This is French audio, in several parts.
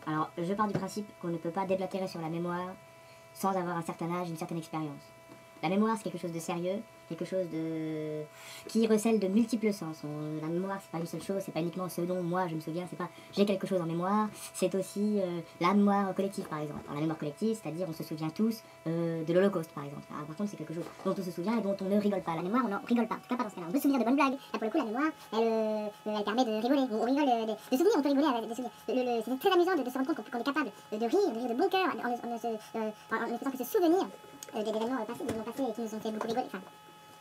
Alors, je pars du principe qu'on ne peut pas déblatérer sur la mémoire sans avoir un certain âge, une certaine expérience. La mémoire, c'est quelque chose de sérieux, quelque chose de qui recèle de multiples sens. La mémoire, c'est pas une seule chose, c'est pas uniquement ce dont moi je me souviens, c'est pas j'ai quelque chose en mémoire, c'est aussi la mémoire collective, par exemple. Alors, la mémoire collective, c'est-à-dire on se souvient tous de l'Holocauste, par exemple. Alors, par contre, c'est quelque chose dont on se souvient et dont on ne rigole pas. La mémoire, on n'en rigole pas. En tout cas, pas dans ce cas-là. On peut se souvenir de bonnes blagues. Là, pour le coup, la mémoire, elle permet de rigoler. On rigole de souvenirs, on peut rigoler avec des souvenirs. C'est très amusant de se rendre compte qu'on est capable de rire de bon cœur, en ne faisant que se souvenir des événements passés, des événements passés qui nous ont fait beaucoup rigoler. Enfin,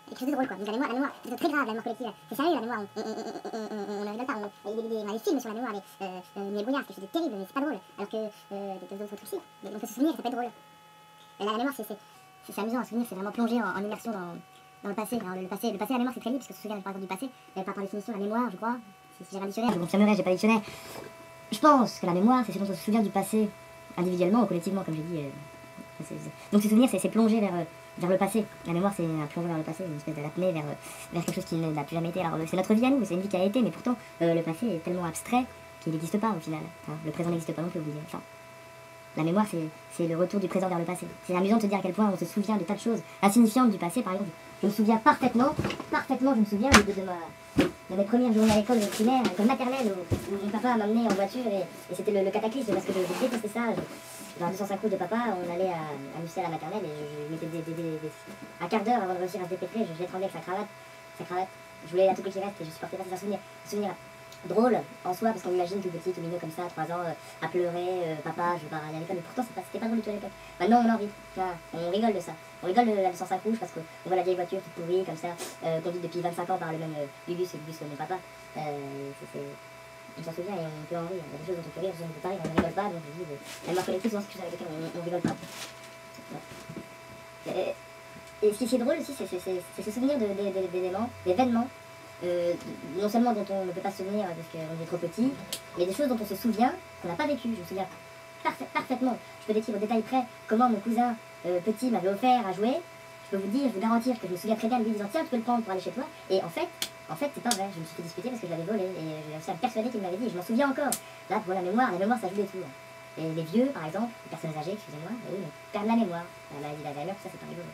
quelque chose de drôle, quoi. Donc la mémoire, c'est très grave, la mémoire collective. C'est sérieux, la mémoire, on ne rigole pas. On a des films sur la mémoire, mais Brouillard, c'est quelque chose de terrible, mais c'est pas drôle. Alors que d'autres trucs, si. Donc on peut se souvenir, ça peut être drôle. La mémoire, c'est amusant à se souvenir, c'est vraiment plonger en immersion dans le passé. Alors le passé, la mémoire, c'est très libre, parce que se souvenir, par exemple, du passé, par définition, la mémoire, je crois, si j'ai un dictionnaire, je confirmerai, j'ai pas de dictionnaire. Je pense que la mémoire, c'est ce dont on se souvient du passé, individuellement ou collectivement, comme j'ai dit. Donc se souvenir, c'est plonger vers le passé. La mémoire, c'est un plongée vers le passé, une espèce de l'apnée vers quelque chose qui n'a plus jamais été. Alors c'est notre vie à nous, c'est une vie qui a été, mais pourtant le passé est tellement abstrait qu'il n'existe pas au final. Enfin, le présent n'existe pas non plus, vous dire. Enfin, la mémoire, c'est le retour du présent vers le passé. C'est amusant de se dire à quel point on se souvient de tas de choses insignifiantes du passé. Par exemple, je me souviens parfaitement, je me souviens de mes premières journées à l'école primaire, à l'école maternelle, où mon papa m'amenait en voiture et c'était le cataclysme parce que je détestais ça. Dans 205 coups de papa, on allait à Lucé à la maternelle et je mettais un quart d'heure avant de réussir à se dépêtrer, je l'étranglais avec sa cravate. Je voulais à tout prix qu'il reste et je supportais pas. C'est un souvenir drôle en soi parce qu'on imagine tout petit, tout mignon comme ça, 3 ans, à pleurer, papa, je veux pas aller à l'école, mais pourtant c'était pas drôle du tout à l'école. Maintenant on en rit, on rigole de ça. On rigole de la 205 couches parce qu'on voit la vieille voiture toute pourrie comme ça, conduite depuis 25 ans par le même Bubus et le bus de mon papa. On s'en souvient et on peut en rire. Il y a des choses dont on peut rire, des choses dont on peut pas rire, on ne rigole pas, donc je dis, la mémoire collective, c'est quelque chose avec lequel on rigole pas. Ouais. Et ce qui est drôle aussi, c'est se souvenir d'événements, non seulement dont on ne peut pas se souvenir parce qu'on est trop petit, mais des choses dont on se souvient qu'on n'a pas vécues. Je me souviens parfaitement, je peux décrire au détail près comment mon cousin petit m'avait offert à jouer. Je peux vous garantir que je me souviens très bien de lui disant tiens, tu peux le prendre pour aller chez toi. Et en fait, c'est pas vrai, je me suis fait disputer parce que je l'avais volé et j'ai réussi à me persuader qu'il m'avait dit, je m'en souviens encore. Là, pour la mémoire ça joue des tours. Et les vieux, par exemple, les personnes âgées, excusez-moi, eux, perdent la mémoire. La maladie d'Alzheimer, ça c'est pas rigolo.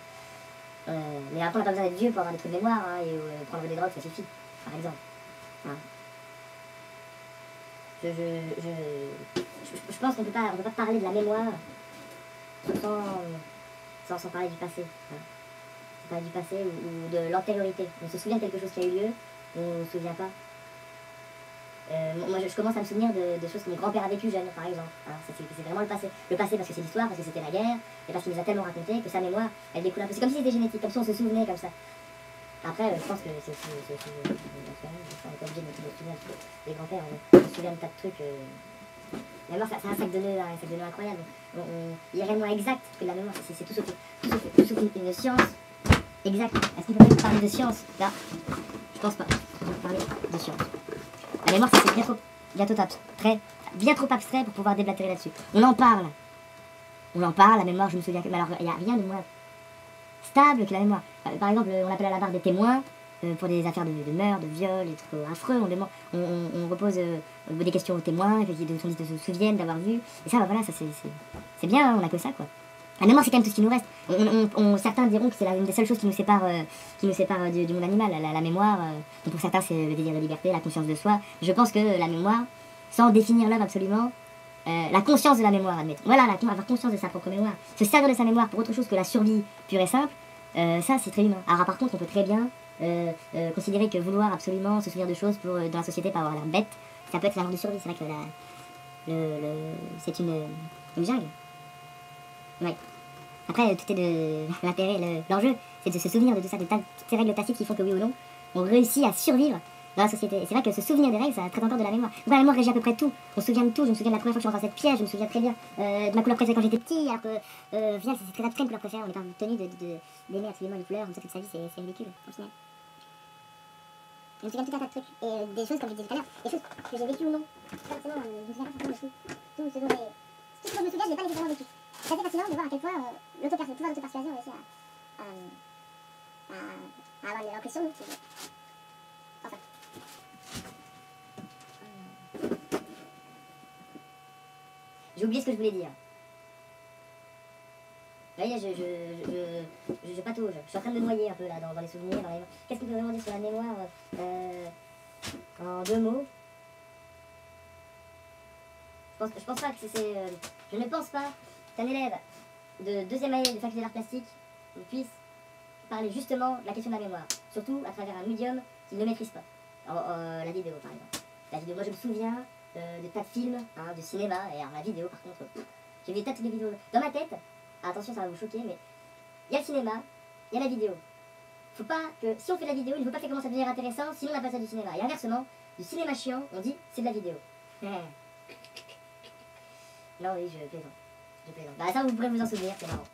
Mais après, on n'a pas besoin d'être vieux pour avoir des trucs de mémoire, hein, et prendre des drogues, ça suffit, par exemple. Hein. Je pense qu'on peut pas parler de la mémoire sans parler du passé. Hein. Du passé ou de l'antériorité. On se souvient de quelque chose qui a eu lieu, on ne se souvient pas. Moi je commence à me souvenir de choses que mon grand-père a vécu jeune, par exemple. C'est vraiment le passé. Le passé parce que c'est l'histoire, parce que c'était la guerre, et parce qu'il nous a tellement raconté que sa mémoire, elle découle un peu. C'est comme si c'était génétique, comme si on se souvenait comme ça. Après, je pense que c'est on est pas obligé de se souvenir des grands-pères, on se souvient de tas de trucs. La mémoire, c'est un sac de nœuds incroyable. Il y a rien de moins exact que la mémoire, c'est tout sauf une science. Exact. Est-ce qu'on peut même parler de science? Là, je pense pas. On peut parler de science. La mémoire, c'est bien trop abstrait pour pouvoir déblatérer là-dessus. On en parle, la mémoire, je me souviens que... Mais alors, il n'y a rien de moins stable que la mémoire. Par exemple, on appelle à la barre des témoins pour des affaires de meurtre, de viol, des trucs affreux. On repose des questions aux témoins, qui se souviennent d'avoir vu. Et ça, voilà, ça c'est bien, hein, on a que ça, quoi. La mémoire, c'est quand même tout ce qui nous reste. Certains diront que c'est une des seules choses qui nous sépare du monde animal, la mémoire. Pour certains, c'est le désir de liberté, la conscience de soi. Je pense que la mémoire, sans définir l'œuvre absolument, la conscience de la mémoire, admettons. Voilà, avoir conscience de sa propre mémoire. Se servir de sa mémoire pour autre chose que la survie pure et simple, ça, c'est très humain. Alors, par contre, on peut très bien considérer que vouloir absolument se souvenir de choses dans la société, pas avoir l'air bête, ça peut être la langue de survie. C'est vrai que c'est une jungle. Ouais. Après, tout est de l'intérêt, l'enjeu, c'est de se souvenir de tout ça, de toutes ces règles tacites qui font que oui ou non, on réussit à survivre dans la société. Et c'est vrai que se souvenir des règles, ça traite encore de la mémoire. La mémoire régit à peu près tout. On se souvient de tout. Je me souviens de la première fois que je suis rentré dans cette pièce, je me souviens très bien de ma couleur préférée quand j'étais petit, alors que, final, c'est très abstrait une couleur préférée. On n'est pas tenu d'aimer absolument les couleurs, comme ça toute sa vie, c'est ridicule, au final. Je me souviens de tout un tas de trucs. Et des choses, comme je disais tout à l'heure, des choses que j'ai vécues ou non. Pas forcément, je me souviens pas forcément de tout ce dont je me souviens, je n'ai pas nécessairement vécu. C'est assez fascinant de voir à quel point le pouvoir d'autopersuasion réussit à avoir l'impression de nous. Enfin. J'ai oublié ce que je voulais dire. Vous voyez, je patauge. Je suis en train de me noyer un peu là dans les souvenirs. Qu'est-ce qu'on peut vraiment dire sur la mémoire en 2 mots? Je pense pas que c'est... je ne pense pas qu'un élève de 2e année de faculté d'art plastique puisse parler justement de la question de la mémoire. Surtout à travers un médium qu'il ne maîtrise pas. La vidéo par exemple. La vidéo, moi je me souviens de tas de films, hein, de cinéma, et alors la vidéo par contre, j'ai vu des tas de vidéos. Dans ma tête, attention ça va vous choquer, mais il y a le cinéma, il y a la vidéo. Faut pas que, si on fait de la vidéo, il ne faut pas faire comment ça devenir intéressant, sinon on n'a pas ça du cinéma. Et inversement, du cinéma chiant, on dit c'est de la vidéo. Non oui, je plaisante. Bah ça vous pourrez vous en souvenir, c'est marrant.